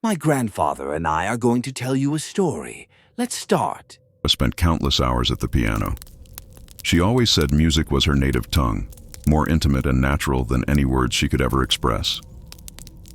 My grandfather and I are going to tell you a story. Let's start. I spent countless hours at the piano. She always said music was her native tongue, more intimate and natural than any words she could ever express.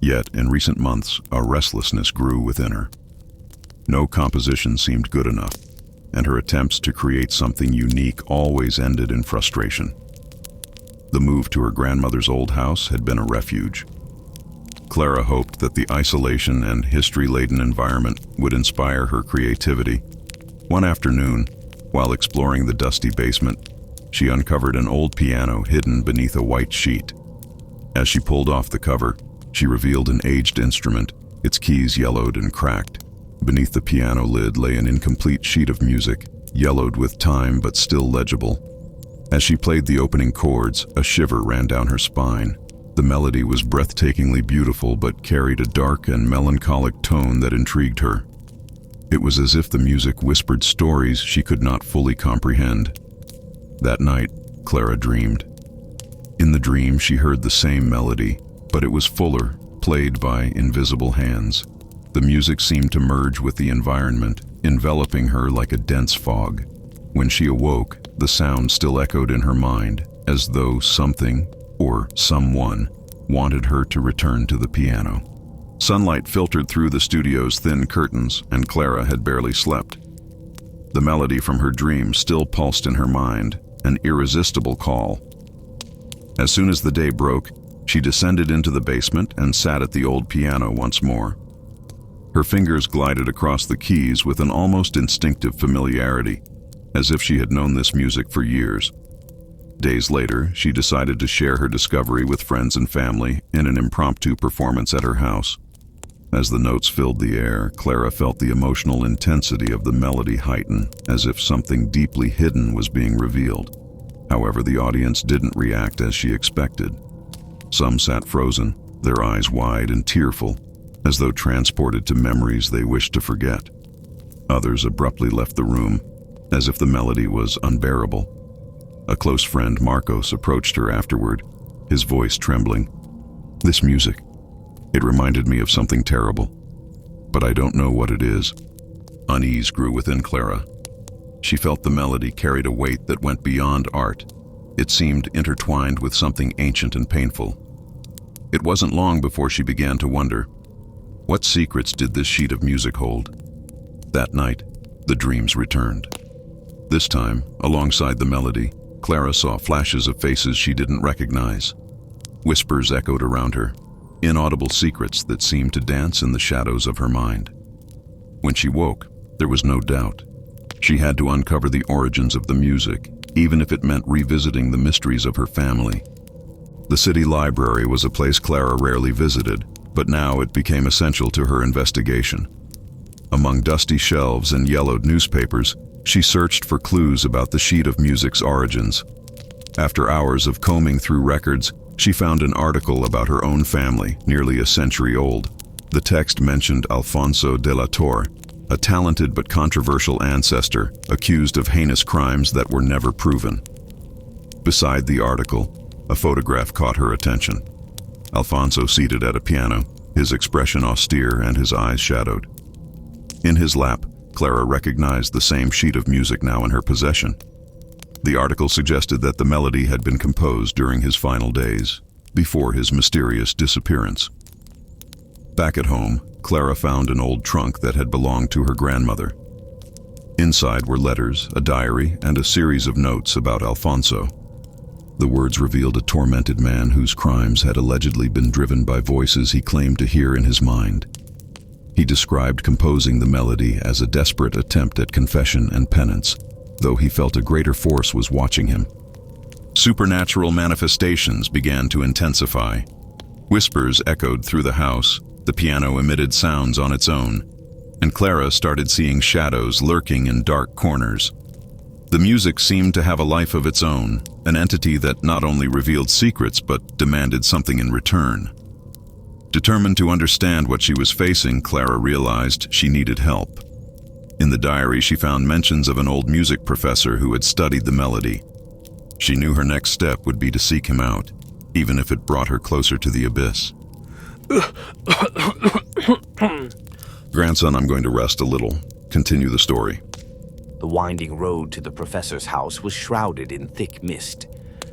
Yet, in recent months, a restlessness grew within her. No composition seemed good enough, and her attempts to create something unique always ended in frustration. The move to her grandmother's old house had been a refuge. Clara hoped that the isolation and history-laden environment would inspire her creativity. One afternoon, while exploring the dusty basement, she uncovered an old piano hidden beneath a white sheet. As she pulled off the cover, she revealed an aged instrument, its keys yellowed and cracked. Beneath the piano lid lay an incomplete sheet of music, yellowed with time but still legible. As she played the opening chords, a shiver ran down her spine. The melody was breathtakingly beautiful but carried a dark and melancholic tone that intrigued her. It was as if the music whispered stories she could not fully comprehend. That night, Clara dreamed. In the dream, she heard the same melody, but it was fuller, played by invisible hands. The music seemed to merge with the environment, enveloping her like a dense fog. When she awoke, the sound still echoed in her mind, as though something, or someone, wanted her to return to the piano. Sunlight filtered through the studio's thin curtains, and Clara had barely slept. The melody from her dream still pulsed in her mind, an irresistible call. As soon as the day broke, she descended into the basement and sat at the old piano once more. Her fingers glided across the keys with an almost instinctive familiarity, as if she had known this music for years. Days later, she decided to share her discovery with friends and family in an impromptu performance at her house. As the notes filled the air, Clara felt the emotional intensity of the melody heighten, as if something deeply hidden was being revealed. However, the audience didn't react as she expected. Some sat frozen, their eyes wide and tearful, as though transported to memories they wished to forget. Others abruptly left the room, as if the melody was unbearable. A close friend, Marcos, approached her afterward, his voice trembling. "This music, it reminded me of something terrible, but I don't know what it is." Unease grew within Clara. She felt the melody carried a weight that went beyond art. It seemed intertwined with something ancient and painful. It wasn't long before she began to wonder, what secrets did this sheet of music hold? That night, the dreams returned. This time, alongside the melody, Clara saw flashes of faces she didn't recognize. Whispers echoed around her, inaudible secrets that seemed to dance in the shadows of her mind. When she woke, there was no doubt. She had to uncover the origins of the music, even if it meant revisiting the mysteries of her family. The city library was a place Clara rarely visited, but now it became essential to her investigation. Among dusty shelves and yellowed newspapers, she searched for clues about the sheet of music's origins. After hours of combing through records, she found an article about her own family, nearly a century old. The text mentioned Alfonso de la Torre, a talented but controversial ancestor accused of heinous crimes that were never proven. Beside the article, a photograph caught her attention. Alfonso seated at a piano, his expression austere and his eyes shadowed. In his lap, Clara recognized the same sheet of music now in her possession. The article suggested that the melody had been composed during his final days, before his mysterious disappearance. Back at home, Clara found an old trunk that had belonged to her grandmother. Inside were letters, a diary, and a series of notes about Alfonso. The words revealed a tormented man whose crimes had allegedly been driven by voices he claimed to hear in his mind. He described composing the melody as a desperate attempt at confession and penance, though he felt a greater force was watching him. Supernatural manifestations began to intensify. Whispers echoed through the house, the piano emitted sounds on its own, and Clara started seeing shadows lurking in dark corners. The music seemed to have a life of its own, an entity that not only revealed secrets but demanded something in return. Determined to understand what she was facing, Clara realized she needed help. In the diary, she found mentions of an old music professor who had studied the melody. She knew her next step would be to seek him out, even if it brought her closer to the abyss. Grandson, I'm going to rest a little. Continue the story. The winding road to the professor's house was shrouded in thick mist.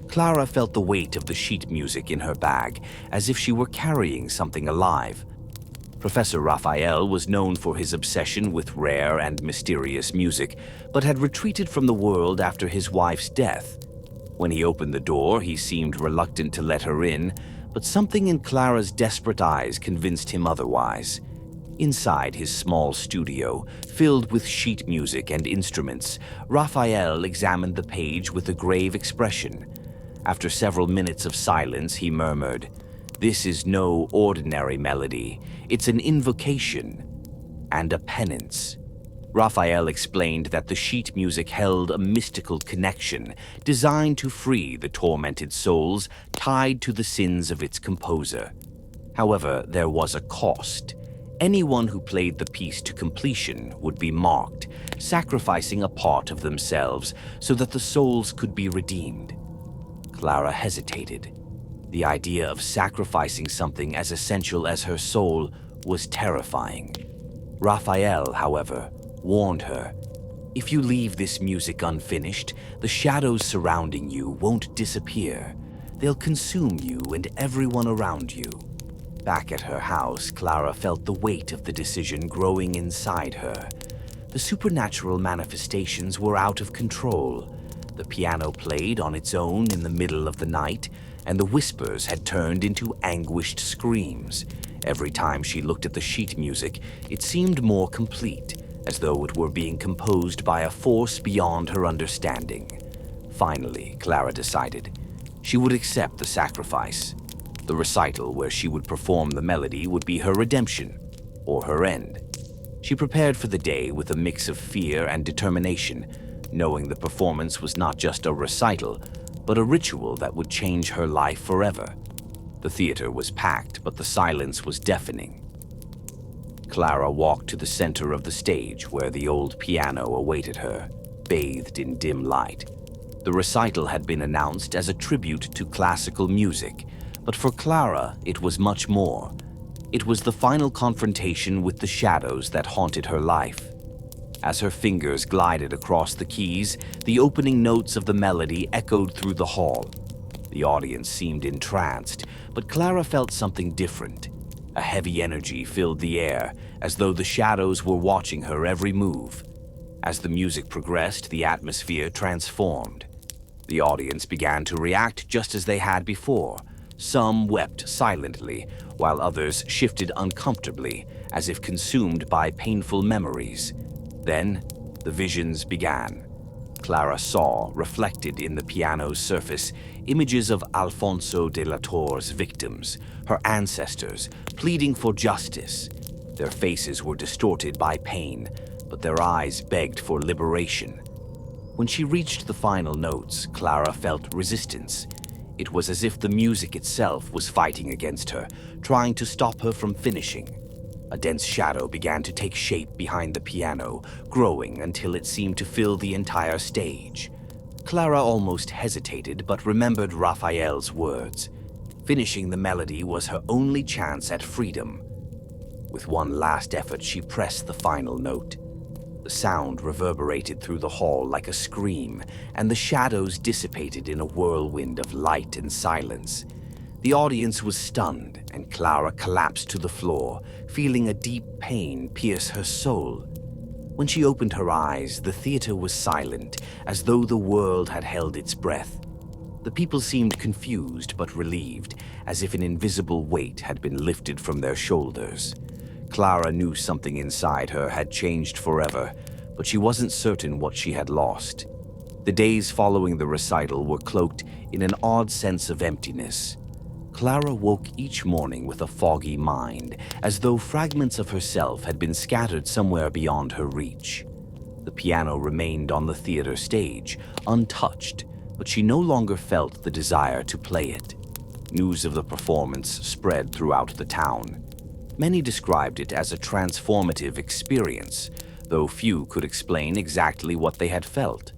Clara felt the weight of the sheet music in her bag, as if she were carrying something alive. Professor Raphael was known for his obsession with rare and mysterious music, but had retreated from the world after his wife's death. When he opened the door, he seemed reluctant to let her in, but something in Clara's desperate eyes convinced him otherwise. Inside his small studio, filled with sheet music and instruments, Raphael examined the page with a grave expression. After several minutes of silence, he murmured, "This is no ordinary melody. It's an invocation and a penance." Raphael explained that the sheet music held a mystical connection designed to free the tormented souls tied to the sins of its composer. However, there was a cost. Anyone who played the piece to completion would be marked, sacrificing a part of themselves so that the souls could be redeemed. Clara hesitated. The idea of sacrificing something as essential as her soul was terrifying. Raphael, however, warned her, "If you leave this music unfinished, the shadows surrounding you won't disappear. They'll consume you and everyone around you." Back at her house, Clara felt the weight of the decision growing inside her. The supernatural manifestations were out of control. The piano played on its own in the middle of the night, and the whispers had turned into anguished screams. Every time she looked at the sheet music, it seemed more complete, as though it were being composed by a force beyond her understanding. Finally, Clara decided she would accept the sacrifice. The recital where she would perform the melody would be her redemption, or her end. She prepared for the day with a mix of fear and determination, knowing the performance was not just a recital, but a ritual that would change her life forever. The theater was packed, but the silence was deafening. Clara walked to the center of the stage where the old piano awaited her, bathed in dim light. The recital had been announced as a tribute to classical music, but for Clara, it was much more. It was the final confrontation with the shadows that haunted her life. As her fingers glided across the keys, the opening notes of the melody echoed through the hall. The audience seemed entranced, but Clara felt something different. A heavy energy filled the air, as though the shadows were watching her every move. As the music progressed, the atmosphere transformed. The audience began to react just as they had before. Some wept silently, while others shifted uncomfortably, as if consumed by painful memories. Then, the visions began. Clara saw, reflected in the piano's surface, images of Alfonso de la Torre's victims, her ancestors, pleading for justice. Their faces were distorted by pain, but their eyes begged for liberation. When she reached the final notes, Clara felt resistance. It was as if the music itself was fighting against her, trying to stop her from finishing. A dense shadow began to take shape behind the piano, growing until it seemed to fill the entire stage. Clara almost hesitated, but remembered Raphael's words. Finishing the melody was her only chance at freedom. With one last effort, she pressed the final note. The sound reverberated through the hall like a scream, and the shadows dissipated in a whirlwind of light and silence. The audience was stunned, and Clara collapsed to the floor, feeling a deep pain pierce her soul. When she opened her eyes, the theater was silent, as though the world had held its breath. The people seemed confused but relieved, as if an invisible weight had been lifted from their shoulders. Clara knew something inside her had changed forever, but she wasn't certain what she had lost. The days following the recital were cloaked in an odd sense of emptiness. Clara woke each morning with a foggy mind, as though fragments of herself had been scattered somewhere beyond her reach. The piano remained on the theater stage, untouched, but she no longer felt the desire to play it. News of the performance spread throughout the town. Many described it as a transformative experience, though few could explain exactly what they had felt.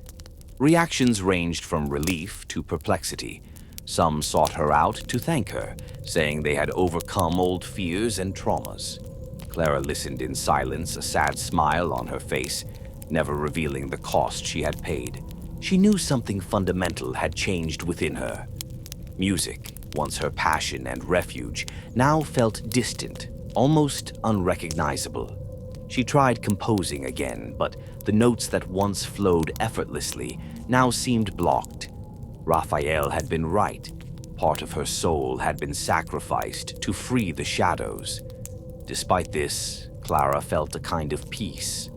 Reactions ranged from relief to perplexity. Some sought her out to thank her, saying they had overcome old fears and traumas. Clara listened in silence, a sad smile on her face, never revealing the cost she had paid. She knew something fundamental had changed within her. Music, once her passion and refuge, now felt distant, almost unrecognizable. She tried composing again, but the notes that once flowed effortlessly now seemed blocked. Raphael had been right. Part of her soul had been sacrificed to free the shadows. Despite this, Clara felt a kind of peace.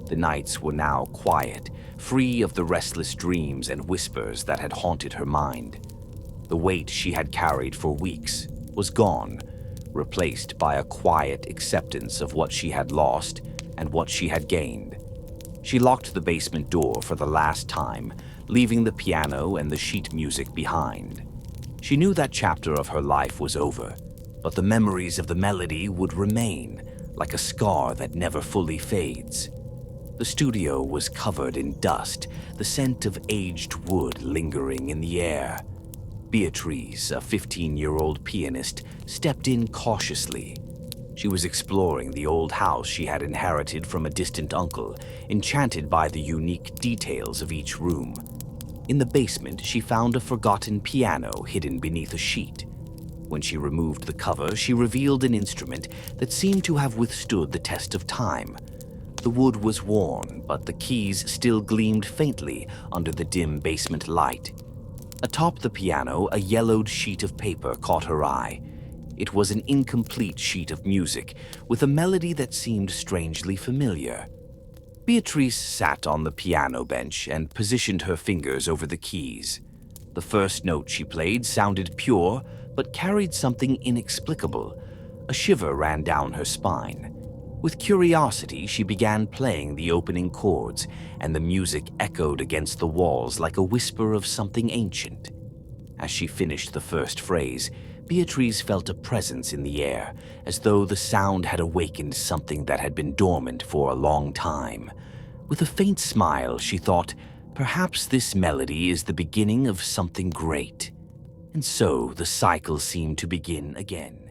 The nights were now quiet, free of the restless dreams and whispers that had haunted her mind. The weight she had carried for weeks was gone, replaced by a quiet acceptance of what she had lost and what she had gained. She locked the basement door for the last time, leaving the piano and the sheet music behind. She knew that chapter of her life was over, but the memories of the melody would remain, like a scar that never fully fades. The studio was covered in dust, the scent of aged wood lingering in the air. Beatrice, a 15-year-old pianist, stepped in cautiously. She was exploring the old house she had inherited from a distant uncle, enchanted by the unique details of each room. In the basement, she found a forgotten piano hidden beneath a sheet. When she removed the cover, she revealed an instrument that seemed to have withstood the test of time. The wood was worn, but the keys still gleamed faintly under the dim basement light. Atop the piano, a yellowed sheet of paper caught her eye. It was an incomplete sheet of music, with a melody that seemed strangely familiar. Beatrice sat on the piano bench and positioned her fingers over the keys. The first note she played sounded pure, but carried something inexplicable. A shiver ran down her spine. With curiosity, she began playing the opening chords, and the music echoed against the walls like a whisper of something ancient. As she finished the first phrase, Beatrice felt a presence in the air, as though the sound had awakened something that had been dormant for a long time. With a faint smile, she thought, perhaps this melody is the beginning of something great. And so the cycle seemed to begin again.